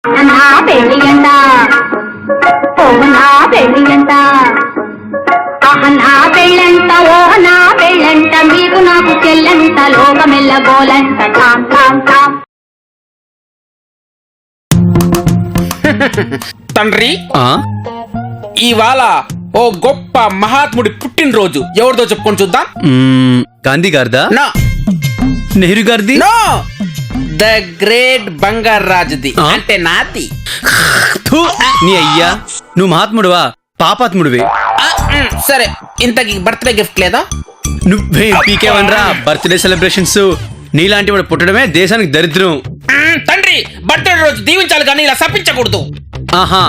నా పెళ్ళి అంట నా పెళ్ళి అంట నా పెళ్ళంట ఓ నా పెళ్ళంట మీకు నాకు చెల్లంట లోకమెల్ల గోలంట టామ్ టామ్ టామ్. తండ్రి, ఇవాళ ఓ గొప్ప మహాత్ముడి పుట్టినరోజు. ఎవరితో చెప్పుకొని చూద్దాం? గాంధీ గారిదా? నో. నెహ్రూ గారిది? నో. ద గ్రేట్ బంగారు రాజుది, అంటే నాది. నీ అయ్యా, నువ్వు మహాత్ముడువా పాపాత్ముడివి? సరే, ఇంతకి బర్త్డే గిఫ్ట్ లేదా? నువ్వే పీకేవనరా బర్త్డే సెలబ్రేషన్స్. నీలాంటి వాడు పుట్టడమే దేశానికి దరిద్రం. తండ్రి, బర్త్డే రోజు దీవించాలి కానీ ఇలా సప్పించకూడదు. ఆహా,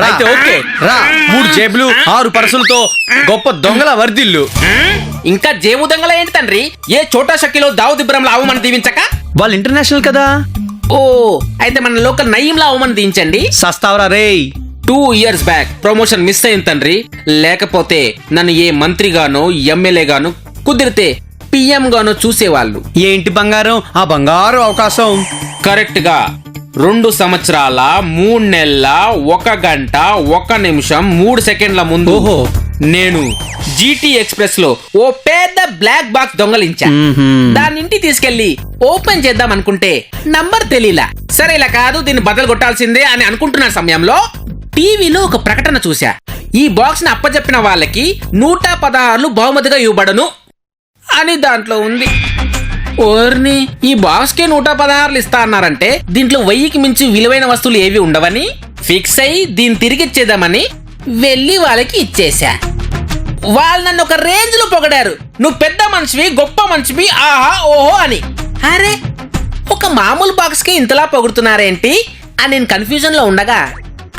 రైట్, ఓకే రా. 3 జేబులు 6 పర్సులతో గొప్ప దొంగల వర్దిల్లు. ఇంకా జేబు దొంగల ఏంటి తండ్రి? ఏ చోటా షక్కిలో దావుద్ ఇబ్రాహింలా అవమని దీవించక? వాళ్ళు ఇంటర్నేషనల్ కదా. ఓ, అయితే మన లోకల్ నయీంలా అవమని దీవించండి. సస్తావరా రే. 2 years బ్యాక్ ప్రమోషన్ మిస్ అయింది తండ్రి. లేకపోతే నన్ను ఏ మంత్రిగానో ఎమ్మెల్యే గానో, కుదిరితే పిఎం గానో చూసేవాళ్ళు. ఏంటి బంగారం, ఆ బంగారు అవకాశం. కరెక్ట్ గా 2 సంవత్సరాల 3 నెలల 1 గంట 1 నిమిషం 3 సెకండ్ల ముందు నేను జీటీ ఎక్స్ప్రెస్ లో ఓ పెద్ద బ్లాక్ బాక్స్ దొంగలించా. దాన్ని ఇంటికి తీసుకెళ్లి ఓపెన్ చేద్దాం అనుకుంటే నంబర్ తెలీలా. సరే, ఇలా కాదు, దీన్ని బద్దలు కొట్టాల్సిందే అని అనుకుంటున్న సమయంలో టీవీలో ఒక ప్రకటన చూసా. ఈ బాక్స్ ని అప్పచెప్పిన వాళ్ళకి 116 బహుమతిగా ఇవ్వబడను అని దాంట్లో ఉంది. ఓర్ని, ఈ బాక్స్ కే 116 ఇస్తా అన్నారంటే దీంట్లో 1000కి మించి విలువైన వస్తువులు ఏవి ఉండవని ఫిక్స్ అయి దీన్ని తిరిగిచ్చేద్దామని వెళ్ళి వాళ్ళకి ఇచ్చేసా. వాళ్ళు నన్ను ఒక రేంజ్ లో పొగడారు. నువ్వు పెద్ద మనిషివి, గొప్ప మనిషివి, ఆహా ఓహో అని. అరే, ఒక మామూలు బాక్స్ కి ఇంతలా పొగుడుతున్నారేంటి అని నేను కన్ఫ్యూజన్ లో ఉండగా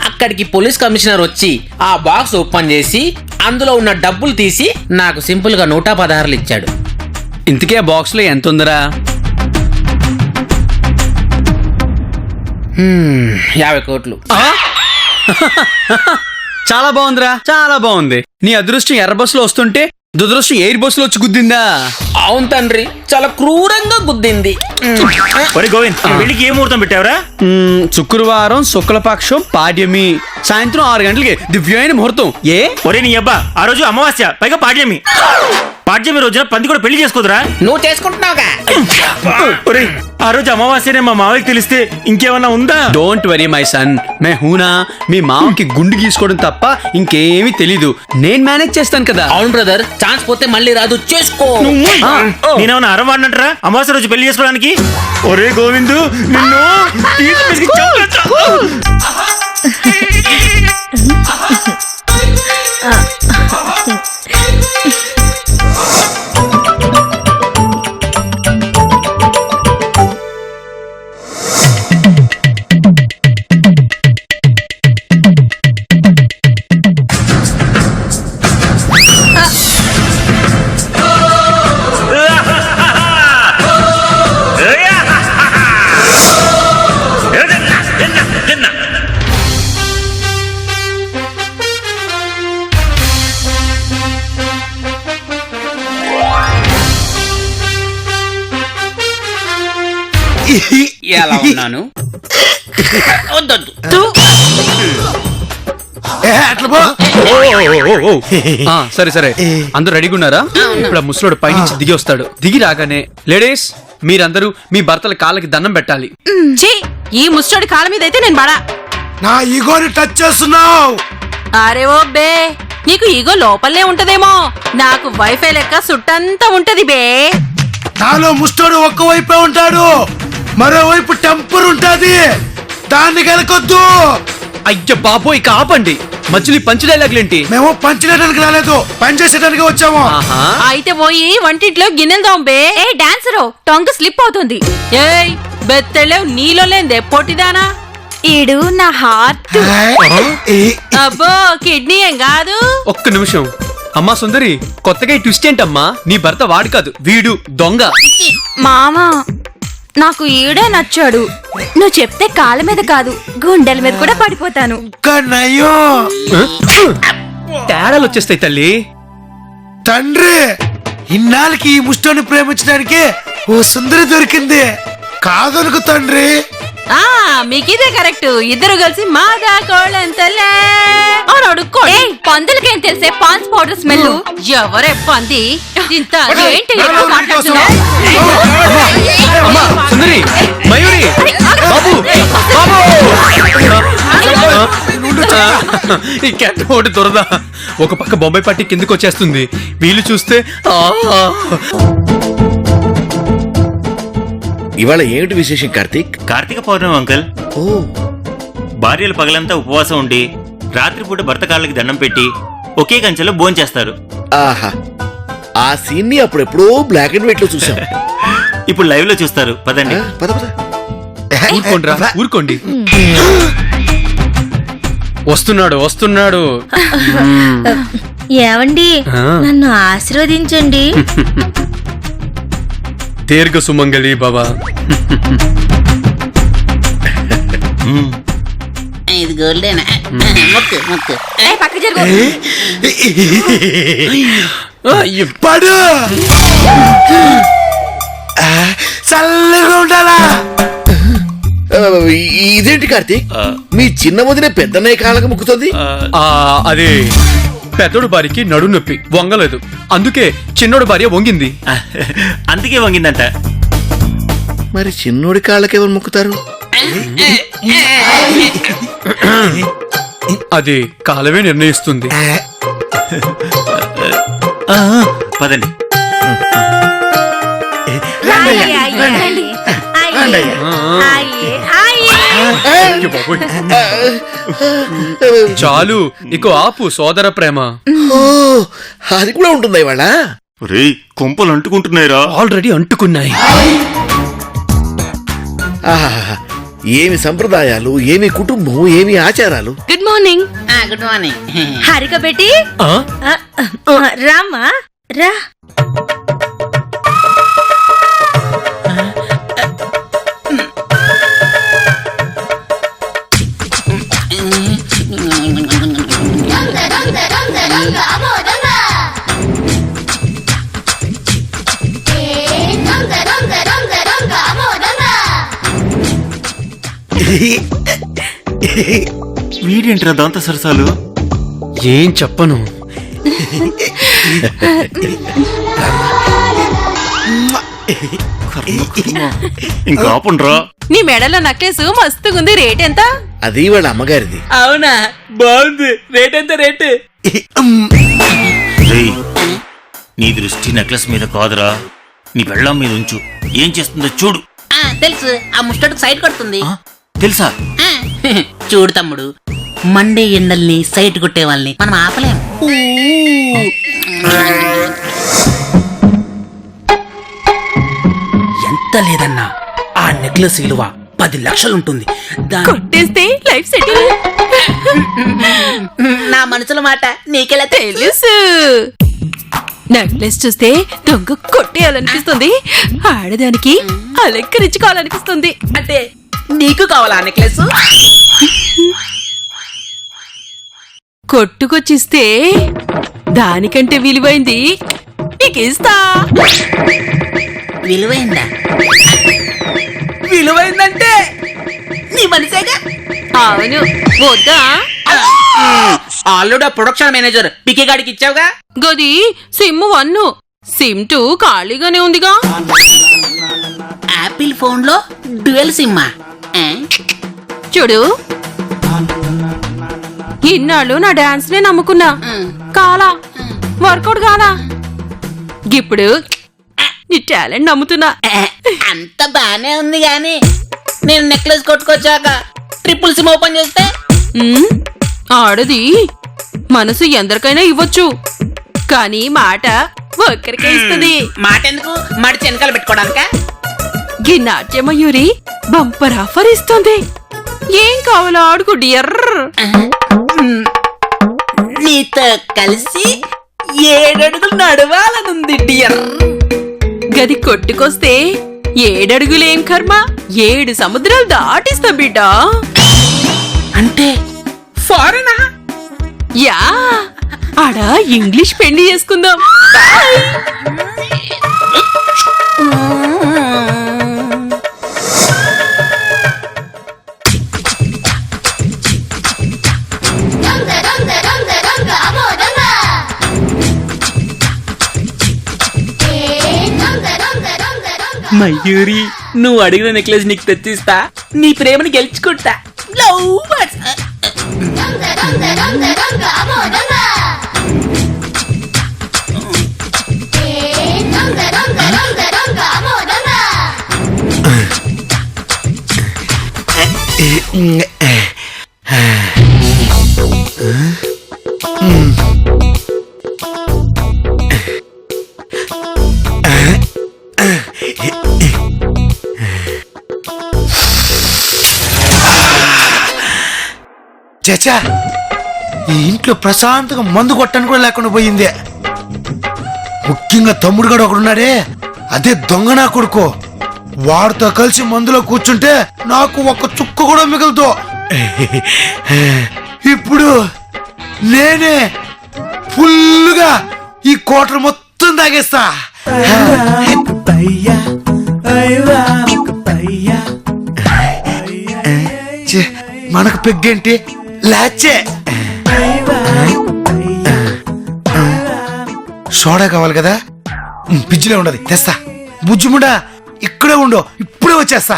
అక్కడికి పోలీస్ కమిషనర్ వచ్చి ఆ బాక్స్ ఓపెన్ చేసి అందులో ఉన్న డబ్బులు తీసి నాకు సింపుల్ గా 116 ఇచ్చాడు. ఇంతకే ఆ బాక్స్ లో ఎంత ఉందరా? 50 కోట్లు. చాలా బాగుందిరా, చాలా బాగుంది. నీ అదృష్టం ఎర్ర బస్సులో వస్తుంటే దురదృష్టం ఎయిర్ బస్సులో వచ్చి గుద్దిందా? అవును తండ్రి, చాలా క్రూరంగా గుద్దింది. గోవింద్, పెళ్లికి ఏ ముహూర్తం పెట్టావరా? శుక్రవారం శుక్లపక్షం పాడ్యమి సాయంత్రం 6 గంటలకి దివ్యమైన ముహూర్తం. ఏ ఒరే నీ అబ్బా, ఆ రోజు అమావాస్య, పైగా పాడ్యమి. పాడ్యమి రోజున పంది కూడా పెళ్లి చేసుకోదురా? నువ్వు చేసుకుంటున్నావుగా. ఒరే, ఆ రోజు అమావాస్యనే మా మావయ్యకి తెలిస్తే ఇంకేమన్నా ఉందా? డోంట్ వరీ మై సన్, మే హూనా. మీ మామకి గుండు గీసుకోవడం తప్ప ఇంకేమీ తెలీదు. నేను మేనేజ్ చేస్తాను కదా. అవును బ్రదర్, ఛాన్స్ పోతే మళ్ళీ రాదు, చేసుకో. నేనేమన్నా అరవాడినట్రా అమావాస్య రోజు పెళ్లి చేసుకోవడానికి? ఒరే గోవిందు, నిన్ను ఎలా ఉన్నాను? సరే సరే, అందరూ రెడీగా ఉన్నారా? ఇప్పుడు ఆ ముసలోడు పైనుంచి దిగి వస్తాడు. దిగి రాగానే లేడీస్ మీరందరూ మీ భర్తల కాళ్ళకి దండం పెట్టాలి. ఈ ముసలోడి కాళ్ళ మీద అయితే నేను పడా. నా ఈగోని టచ్ చేస్తున్నావు. అరే ఓ బే, నీకు ఈగో లోపలనే ఉంటదేమో, నాకు వైఫై లెక్క సుట్టంతా ఉంటది బే. నాలో ముష్టోడు ఒక్క వైపే ఉంటాడు, మరోవైపు టెంపర్ ఉంటది. దాన్ని కలకొద్దు. అయ్య బాబోయ్, ఇక ఆపండి. మధ్యలో పంచ్ డైలాగులేంటి? మేము పంచడానికి రాలేదు, పని చేసేటానికి వచ్చాము. అయితే పోయి వంటింట్లో గిన్నెలు తోంబే. ఏ డాన్సరు, టంగ్ స్లిప్ అవుతుంది. ఏయ్ బెత్తలేవు, నీలో లేదే పొట్టిదానా? ఈడు నా హార్ట్. అబ్బో, కిడ్నీ ఏం కాదు. ఒక్క నిమిషం. అమ్మా సుందరి, కొత్తగా ఈ ట్విస్ట్ ఏంటమ్మా? నీ భర్త వాడు కాదు, వీడు దొంగ. మామా, నాకు ఈడే నచ్చాడు. నువ్వు చెప్తే కాళ్ళ మీద కాదు, గుండెల మీద కూడా పడిపోతాను. తేడాలు వచ్చేస్తాయి తల్లి. తండ్రి, ఇన్నాళ్ళకి ఈ ముష్టోని ప్రేమించడానికి ఓ సుందరి దొరికింది. కాదనుకు తండ్రి, మీకు ఇదే కరెక్ట్. ఇద్దరు కలిసి మాదా కోళ్ళంతలే అని అడుక్కోండి. పందులకేం తెలిసే పాన్స్ పౌడర్ స్మెల్. ఎవరే పంది ఇంత ఏంటి అమ్మా, సుందరి, మయూరి, బాబు, బాబు! ఈ క్యాట్ ఒకటి దొరదా. ఒక పక్క బొంబాయి పట్టి కిందకి వచ్చేస్తుంది. వీళ్ళు చూస్తే ఇవాళ ఏమిటి విశేషం కార్తీక్? కార్తీక పౌర్ణమి అంకుల్. ఓ భార్యలు పగలంతా ఉపవాసం ఉండి రాత్రిపూట భర్త కాళ్ళకి దండం పెట్టి ఒకే కంచెలో భోంచేస్తారు. ఆహా, ఆ సీన్ ని అప్పుడెప్పుడో బ్లాక్ అండ్ వైట్ లో చూసాం. ఇప్పుడు లైవ్ లో చూస్తారు. పదండి. పద పద. ఊరుకోండిరా, ఊరుకోండి. వస్తున్నాడు వస్తున్నాడు. ఏవండి నన్ను ఆశీర్వదించండి. దీర్ఘ సుమంగళి బాబా. ఇది గోల్డేనా? మొక్కు మొక్కు. పక్క జరుగు. అయ్యో, పడు చల్లగా ఉండాలా. ఇదేంటి కార్తీక్, మీ చిన్న వదిన పెద్దన్నయ్య కాళ్ళకు ముక్కుతుంది? అదే పెద్దోడు భార్యకి నడు నొప్పి వంగలేదు, అందుకే చిన్నోడు భార్య వంగింది. అందుకే వంగిందంట. మరి చిన్నోడి కాళ్ళకి ఎవరు ముక్కుతారు? అది కాలమే నిర్ణయిస్తుంది. పదండి. అయ్యో బాబోయ్. చాలు, ఇక ఆపు సోదర ప్రేమ. ఓ, అది కూడా ఉంటుందా ఇవాళ? రే, కొంపలు అంటుకుంటున్నాయిరా. ఆల్రెడీ అంటుకున్నాయి. ఆహా, ఏమి సంప్రదాయాలు, ఏమి కుటుంబం, ఏమి ఆచారాలు. Good morning. Good morning. Harika Beti Rama రా. వీడేంట్రా దాంతో సరసాలు? ఏం చెప్పను. ఇంకా ఆపుండ్రా. నీ మెడలో నక్లెస్ మస్తుగుంది. రేట్ ఎంత? అది వాళ్ళ అమ్మగారిది. అవునా? బాగుంది. రేట్ ఎంత? రేట్ రేయ్, నీ దృష్టి నెక్లెస్ మీద కాదురా, నీ పెళ్ళాం మీద ఉంచు. ఏం చేస్తుందో చూడు. తెలుసు, ఆ ముస్టోడికి సైట్ కొడుతుంది. తెలుసా? చూడు తమ్ముడు, మండే ఎండల్ని సైట్ కొట్టే వాళ్ళని మనం ఆపలేం. ఎంత లేదన్నా ఆ నెక్లెస్ విలువ 10 లక్షలుంటుంది. కొట్టేస్తే లైఫ్ సెటిల్. నా మనసులో మాట నీకెలా తెలుసు. నెక్లెస్ చూస్తే దొంగ కొట్టేయాలనిపిస్తుంది, ఆడదానికి అలంకరించుకోవాలనిపిస్తుంది. అంటే నీకు కావాలా నెక్లెస్? కొట్టుకొచ్చిస్తే దానికంటే విలువైంది నీకిస్తా. విలువైందా? విలువైందంటే నీ మనసేగా. అవును. వద్దా? ఆల్రెడీ ప్రొడక్షన్ మేనేజర్ పికే గాడికి ఇచ్చావుగా. గది సిమ్ 1, సిమ్ 2 ఖాళీగానే ఉందిగా. యాపిల్ ఫోన్ లో డ్యూయల్ సిమ్మా? చూడు, ఇన్నాళ్ళు నా డాన్స్ నే నమ్ముకున్నా, కాలా వర్కౌట్ కాలా. ఇప్పుడు నీ టాలెంట్ నమ్ముతున్నా. అంత బానే ఉంది గాని నేను నెక్లెస్ కొట్టుకొచ్చాక ట్రిపుల్ సిమ్ ఓపెన్ చేస్తే ఆడది మనసు ఎందరికైనా ఇవ్వచ్చు, కానీ మాట ఒక్కరికే ఇస్తుంది. మాట ఎందుకు? మడిచి వెనకాల పెట్టుకోవడానిక? ఈ నాట్యమయూరి బంపర్ ఆఫర్ ఇస్తుంది. ఏం కావాలో ఆడుకో డియర్. నీతో కలిసి 7 అడుగులు నడవాలనుంది డియర్. గది కొట్టుకొస్తే 7 అడుగులేం కర్మ, 7 సముద్రాలు దాటిస్తా బిడ్డ. అంటే ఫారెనా? యా, ఆడ ఇంగ్లీష్ పెళ్లి చేసుకుందాం. మయూరి నువ్వు అడిగిన నెక్లెస్ నీకు తెచ్చిస్తా, నీ ప్రేమని గెలుచుకుంటా. Love birds. చచ్చా, ఈ ఇంట్లో ప్రశాంతంగా మందు కొట్టని కూడా లేకుండా పోయింది. ముఖ్యంగా తమ్ముడు కూడా ఒకడున్నాడే, అదే దొంగ నా కొడుకు. వాడితో కలిసి మందులో కూర్చుంటే నాకు ఒక్క చుక్క కూడా మిగులుతో. ఇప్పుడు నేనే ఫుల్గా ఈ కోటర్ మొత్తం తాగేస్తా. ఛే, మనకు పెగ్గేంటి లాచే. సోడా కావాలి కదా, పిజ్జిలో ఉండదు, తెస్తా. బుజ్జిముడా ఇక్కడే ఉండో, ఇప్పుడే వచ్చేస్తా.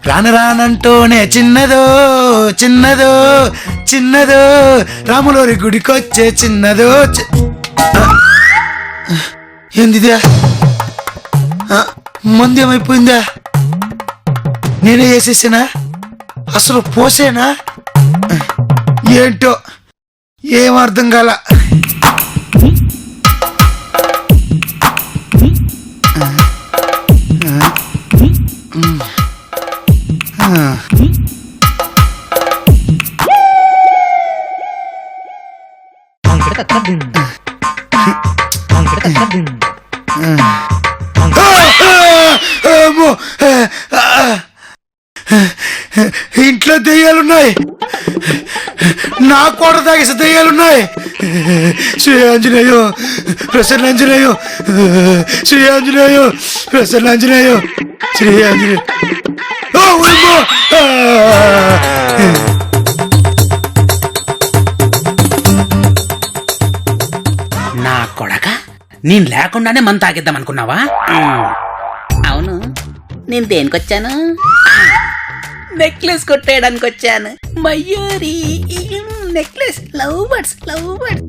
రాను రానంటూనే చిన్నదో చిన్నదో చిన్నదో రాములోరి గుడికొచ్చే చిన్నదో. ఏందిదా, మంది ఏమైపోయిందా? నేనే వేసేసానా? అసలు పోసేనా? ఏంటో ఏం అర్థం కాల. ఇంట్లో దెయ్యాలున్నాయి, నా కోట తాగేసి దెయ్యాలున్నాయి. శ్రీ ఆంజనేయో ప్రసన్నాంజనేయో, శ్రీ ఆంజనేయో ప్రసన్నాంజనేయో, శ్రీ ఆంజనేయ. నా కొడక, నేను లేకుండానే మన తాగిద్దాం అనుకున్నావా? అవును, నేను దేనికొచ్చాను? నెక్లెస్ కొట్టేయడానికి వచ్చాను. Mayuri necklace, love birds, love birds.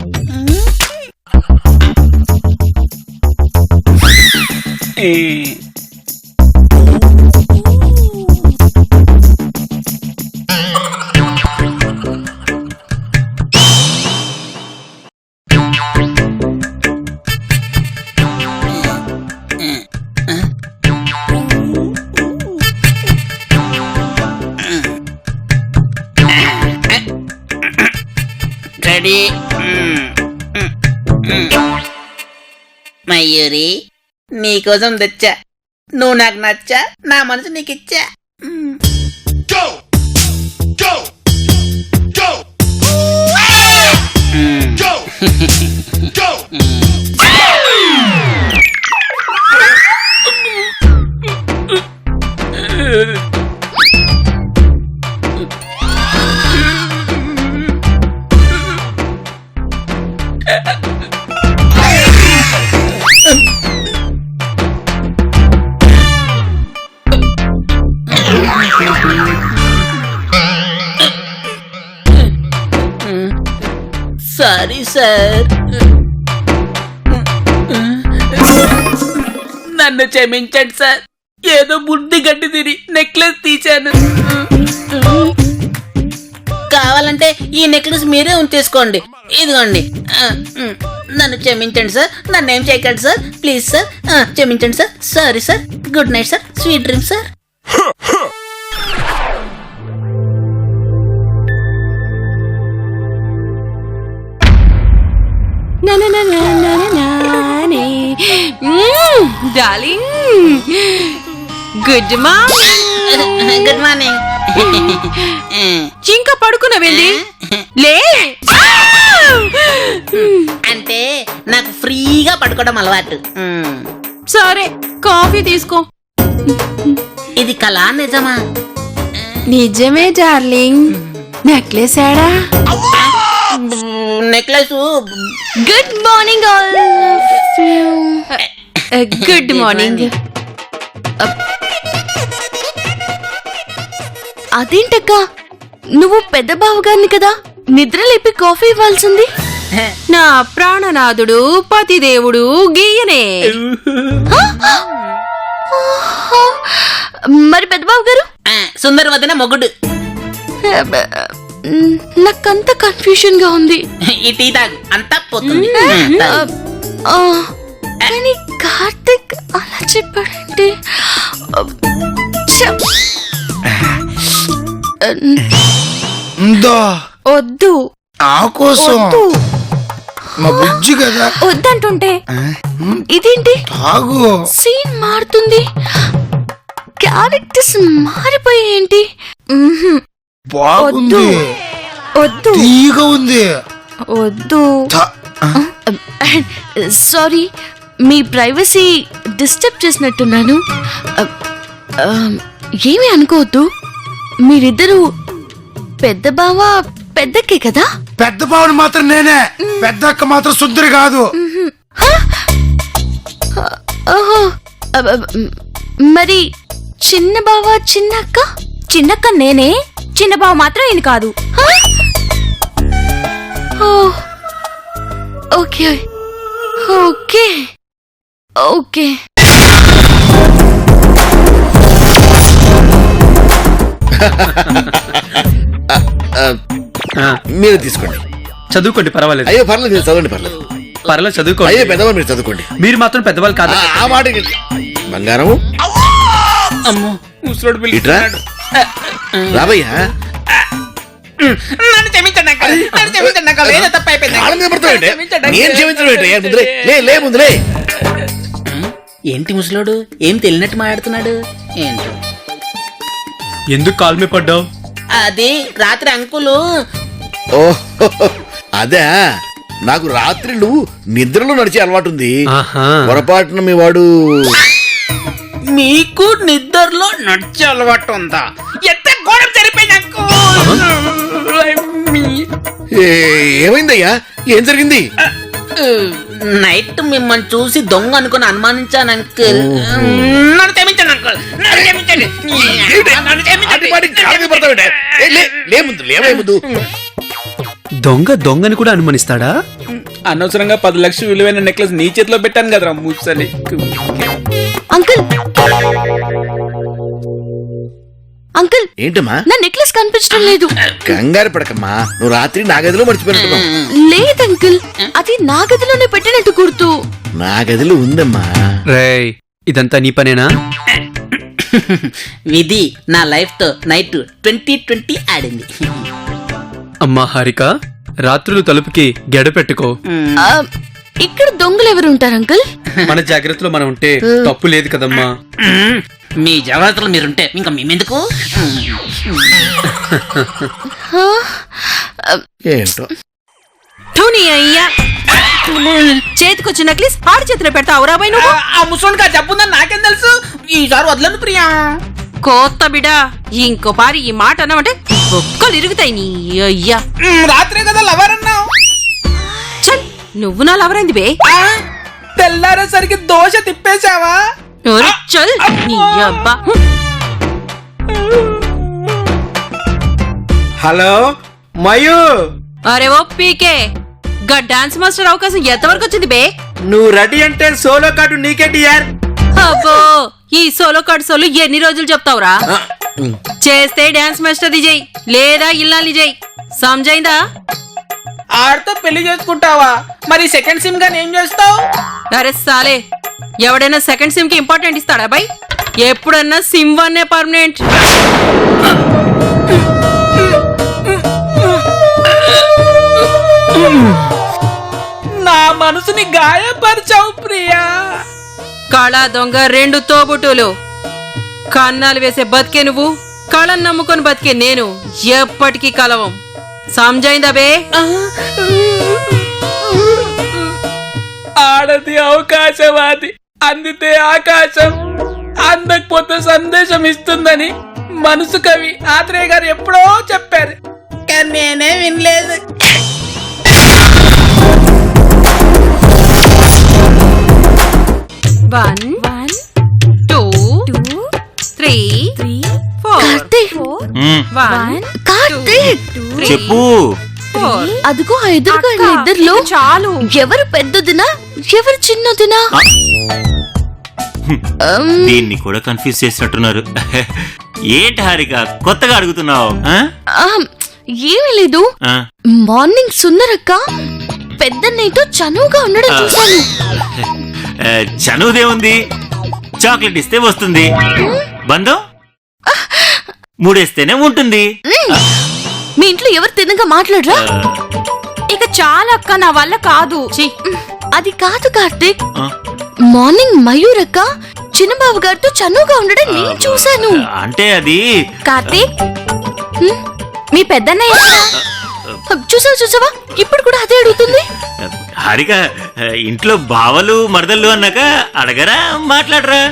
Ready. Mayuri నీకోసం తెచ్చా, నువ్వు నాకు నచ్చా, నా మనసు నీకు ఇచ్చా. సారీ సార్, నన్ను క్షమించండి సార్. ఏదో బుడ్డి గడ్డి తిని నెక్లెస్ తీశాను. కావాలంటే ఈ నెక్లెస్ మీరే ఉంచేసుకోండి, ఇదిగోండి. నన్ను క్షమించండి సార్, నన్ను ఏం చేయకండి సార్, ప్లీజ్ సార్, క్షమించండి sir. Sorry sir, good night sir, sweet dream sir. Darling, good morning. Good morning. ఇంకా పడుకున్న వెళ్ళి లే. అంటే నాకు ఫ్రీగా పడుకోవడం అలవాటు. సరే కాఫీ తీసుకో. ఇది కళా నిజమా? నిజమే డార్లింగ్. నెక్లెస్ ఆడా? Necklace. Good morning all. Good morning. అదేంటక్క, నువ్వు పెద్ద బావగారిని కదా, నిద్ర లేపి కాఫీ ఇవ్వాల్సింది. నా ప్రాణనాథుడు పతిదేవుడు గీయనే. మరి పెద్ద బావ గారు? సుందరవదన మొగుడు. నాకంత కన్ఫ్యూషన్ గా ఉంది. ఈ టీ తాగు, అంతా పోతుంది. ఆ, కానీ కార్తిక్ అలా చెప్పాడంటే ఉందో వద్దు. నా కోసం వద్దు. మా బుజ్జి కదా. వద్దంటుంటే ఇదేంటి? తాగు. సీన్ మారుతుంది, క్యారెక్టర్స్ మారిపోయేంటి? బాగుంది. వద్దు తీగా ఉంది. వద్దు. తా- సారీ, మీ ప్రైవసీ డిస్టర్బ్ చేసినట్టున్నాను. ఏమీ అనుకోవద్దు. మీరిద్దరూ పెద్ద బావ పెద్దక్కే కదా? పెద్ద బావని మాత్రం నేనే, పెద్ద అక్క మాత్రం సుందరి కాదు. ఓహో, మరి చిన్న బావ చిన్నక్క? చిన్నక్క నేనే, చిన్న బావ మాత్రం ఈయన కాదు. Okay okay okay. మీరు తీసుకోండి. చదువుకోండి, పర్వాలేదు. అయ్యో పర్లేదు, మీరు చదవండి, పర్లేదు. పర్వాలేదు, చదువుకోండి. అయ్యో పెద్దవాళ్ళు మీరు చదువుకోండి. మీరు మాత్రం పెద్దవాళ్ళు కాదు. ఆ మాట ఏంటి? బంగారం అమ్మో ముసలోడు ఇట్రా రాబయ్యా. నన్ను క్షమించండి అంకల్, నన్ను క్షమించండి అంకల్, ఏదో తప్పు అయిపోయింది. కాళ్ళ మీద పడతావు ఏంటి? నేను క్షమించడం ఏంటి? ఏ ముందులే, లే ముందులే. ఏంటి ముసలోడు ఏం తెలియనట్టు మాట్లాడుతున్నాడు ఏంటో? ఎందుకు కాల్ మీద పడ్డావు? అది రాత్రి అంకులు. ఓహో అదే, నాకు రాత్రిళ్ళు నిద్రలో నడిచే అలవాటు ఉంది. ఆహా. పొరపాటున మీ వాడు మీకు నిద్రలో నడిచే అలవాటు ఉందా? ఎంత ఘోరం జరిపోయింది ఏమైందయ్యా? ఏం జరిగింది? నైట్ మిమ్మల్ని చూసి దొంగ అనుకుని అనుమానించాను అంకుల్. నన్ను క్షమించండి అంకుల్, నన్ను క్షమించండి. నన్ను క్షమించండి. లే ముందు, లేవే ముందు. దొంగని కూడా అనుమానిస్తాడా? అనవసరంగా 10 లక్షలు విలువైన నెక్లెస్ నీ చేతిలో పెట్టాను కదరా ముసలి. అంకుల్ అంకుల్, ఏంటమ్మా? నా నెక్లెస్ కనిపించడం లేదు. కంగారు పడకమ్మా, నువ్వు రాత్రి నా గదిలో మర్చిపోయినట్టున్నావు. లేదు అంకుల్, అది నా గదిలోనే పెట్టినట్టు గుర్తు. నా గదిలో ఉందమ్మా. రేయ్, ఇదంతా నీ పనేనా? విధి నా లైఫ్ తో నైట్ 2020 ఆడింది. అమ్మా హారిక, రాత్రులు తలుపుకి గెడ పెట్టుకో. ఆ, ఇక్కడ దొంగలు ఎవరు ఉంటారు అంకుల్? మన జాగ్రత్తలో మనం ఉంటే తప్పు లేదు కదమ్మా. మీ జాగ్రత్తలు మీరుంటే ఇంకా మేమెందుకు? ఏంటో ధోని అయ్యా, చేతికొచ్చిన నెక్లెస్ ఆడి చేతిలో పెడతావు రాబాయ్ నువ్వు. ఆ ముసలోడికి ఆ జబ్బుందని నాకేం తెలుసు? ఈసారి వదలను ప్రియా. కోత్త బిడా, ఇంకో పారి ఈ మాట అన్నావంటే ఒక్కలు ఇరుగుతాయి నీ అయ్యా. రాత్రే కదా లవర్ అన్నావు. చల్, నువ్వు నా లవరైంది బే. తెల్లారేసరికి దోశ తిప్పేశావా? ఒరే, చల్ నీ అబ్బా. హలో మయూ, అరే ఓ పీకే, గా డాన్స్ మాస్టర్ అవకాశం ఎంతవరకు వచ్చింది బే? నువ్వు రెడీ అంటే సోలో కార్డు నీకే డియర్. అబ్బో, ఈ సోలో కార్డ్ సోలు ఎన్ని రోజులు చెప్తావురా? చేస్తే డాన్స్ మాస్టర్ చెయ్యి, లేదా ఇల్లాలి చెయ్యి. సమజైందా? ఆడితో పెళ్లి చేసుకుంటావా? మరి సెకండ్ సిమ్ గాని ఏం చేస్తావు? అరే సాలే, ఎవడైనా సెకండ్ సిమ్ కి ఇంపార్టెంట్ ఇస్తాడా బై? ఎప్పుడన్నా సిమ్ వన్నే పర్మనెంట్. నా మనసుని గాయపరిచావు ప్రియా. కళ దొంగ 2 తోబుట్టులు. కన్నాలు వేసే బతికే నువ్వు, కళను నమ్ముకొని బతికే నేను ఎప్పటికీ కలవం. సమజైందా బే? ఆడది అవకాశవాది, అందితే ఆకాశం అందకపోతే సందేశం ఇస్తుందని మనసు కవి ఆత్రేయ గారు ఎప్పుడో చెప్పారు, కానీ నేనే వినలేదు. వన్ 2 3 4 కార్తీక్ మ్మ్. 1 కార్తీక్ చెప్పు. 4 అదిగో ఆ ఎదురుగా ఉన్న ఇద్దర్లో చాలు. ఎవరు పెద్దదినా ఎవరు చిన్నదినా? దీన్ని కూడా కన్ఫ్యూజ్ చేసినట్టున్నారు. ఏంటి హారిక కొత్తగా అడుగుతున్నావు? ఏమీ లేదు. మార్నింగ్ సుందరక్క పెద్దన్నయ్యతో చనువుగా ఉండడం చూశాను. చనువుదే చాక్లెట్ ఇస్తే వస్తుంది, బంధం మూడేస్తేనే ఉంటుంది. మీ ఇంట్లో ఎవరు తిన్నగా మాట్లాడరా? ఇక చాలా అక్క, నా వల్ల కాదు. అది కాదు కార్తీక్, మార్నింగ్ మయూరక్క చిన్నబాబు గారితో చనువుగా ఉండడం నేను చూశాను. అంటే అది కార్తీక్, మీ పెద్దన్నయ్య చూసావా ఇప్పుడు కూడా అదే అడుగుతుంది. హారిక ఇంట్లో బావలు మరదళ్ళు అన్నాక అడగరా, మాట్లాడరా?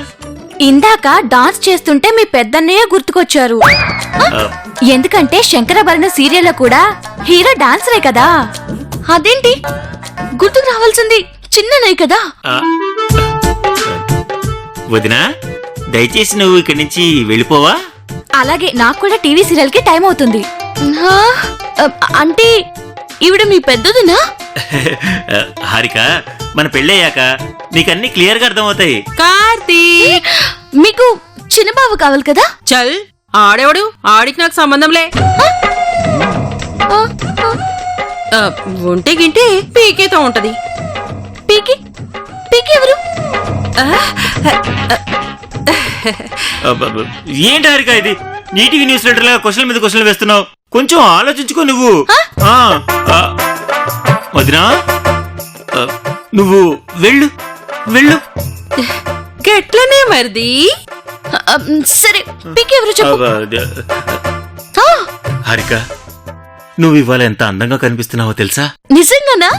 ఇందాక డాన్స్ చేస్తుంటే మీ పెద్దన్నయ్య గుర్తుకొచ్చారు. ఎందుకంటే శంకరభరణ సీరియల్లో కూడా హీరో డాన్సరే కదా. అదేంటి గుర్తుకు రావాల్సింది చిన్ననయ్య కదా. వదినా దయచేసి నువ్వు ఇక్కడి నుంచి వెళ్ళిపోవా? అలాగే, నాకు కూడా టీవీ సీరియల్ కి టైం అవుతుంది. హా? అంటే ఈవిడ మీ పెద్దదినా? హారిక మన పెళ్ళయ్యాక నీకన్నీ క్లియర్ గా అర్థమవుతాయి. కార్తీక్, మీకు చిన్నబాబు కావాలి కదా? చల్, ఆడేవాడు, ఆడికి నాకు సంబంధంలే. ఒంటి గింటి పీకేతో ఉంటది. పీకి పీకి ఎవరు? ఏంటి హారిక ఇది నీటికి న్యూస్ లెటర్ లాగా క్వశ్చన్ మీద క్వశ్చన్ వేస్తున్నావు? కొంచెం ఆలోచించుకో నువ్వు. వదినా నువ్వు వెళ్ళు వెళ్ళు. గెట్లనే మరిది. సరే పీకి ఎవరు చెప్పు. హారిక నువ్వు ఇవాళ ఎంత అందంగా కనిపిస్తున్నావో తెలుసా? నిజంగానా?